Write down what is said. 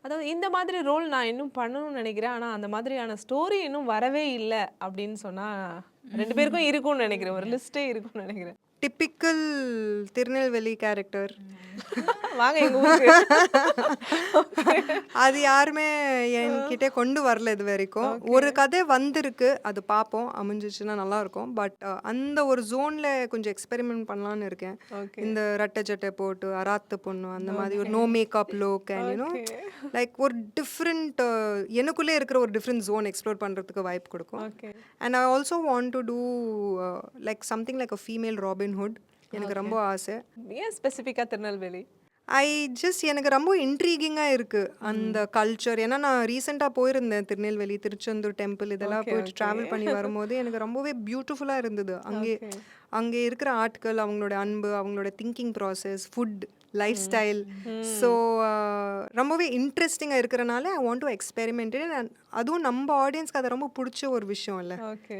அதாவது இந்த மாதிரி ரோல் நான் இன்னும் பண்ணணும்னு நினைக்கிறேன். ஆனா அந்த மாதிரியான ஸ்டோரி இன்னும் வரவே இல்ல அப்படின்னு சொன்னா 2 பேருக்கும் இருக்கும்னு நினைக்கிறேன். ஒரு லிஸ்ட்டே இருக்கும்னு நினைக்கிறேன். Typical Tirunelveli character. வாங்க எங்க ஊருக்கு. அது யாருமே என்கிட்ட கொண்டு வரல இது வரைக்கும். ஒரு கதை வந்திருக்கு. அது பார்ப்போம். அமைஞ்சிச்சுன்னா நல்லாயிருக்கும். பட் அந்த ஒரு ஜோன்ல கொஞ்சம் எக்ஸ்பெரிமெண்ட் பண்ணலான்னு இருக்கேன். ஓகே. இந்த ரெட்டை சட்டை போட்டு, அராத்து பொண்ணு அந்த மாதிரி ஒரு no makeup look and you know okay. Like ஒரு டிஃப்ரெண்ட் எனக்குள்ளே இருக்கிற ஒரு டிஃப்ரெண்ட் ஜோன் எக்ஸ்ப்ளோர் பண்ணுறதுக்கு வாய்ப்பு கொடுக்கும். Okay. And I also want to do like something like a female Robin Hood. எனக்கு ரொம்ப ஆசை. ஏன் ஸ்பெசிஃபிக்கா திருநெல்வேலி? எனக்கு ரொம்ப இன்ட்ரீகிங்காக இருக்குது அந்த கல்ச்சர். ஏன்னா நான் ரீசெண்டாக போயிருந்தேன் திருநெல்வேலி, திருச்செந்தூர் டெம்பிள் இதெல்லாம் போயிட்டு ட்ராவல் பண்ணி வரும்போது எனக்கு ரொம்பவே பியூட்டிஃபுல்லாக இருந்தது. அங்கே இருக்கிற ஆட்கள், அவங்களோட அன்பு, அவங்களோட thinking process, food, life style. So ரொம்பவே இன்ட்ரெஸ்டிங்காக இருக்கிறனால ஐ வாண்ட் டு எக்ஸ்பெரிமெண்ட். அதுவும் நம்ம ஆடியன்ஸ்க்கு அது ரொம்ப பிடிச்ச ஒரு விஷயம் இல்லை. ஓகே.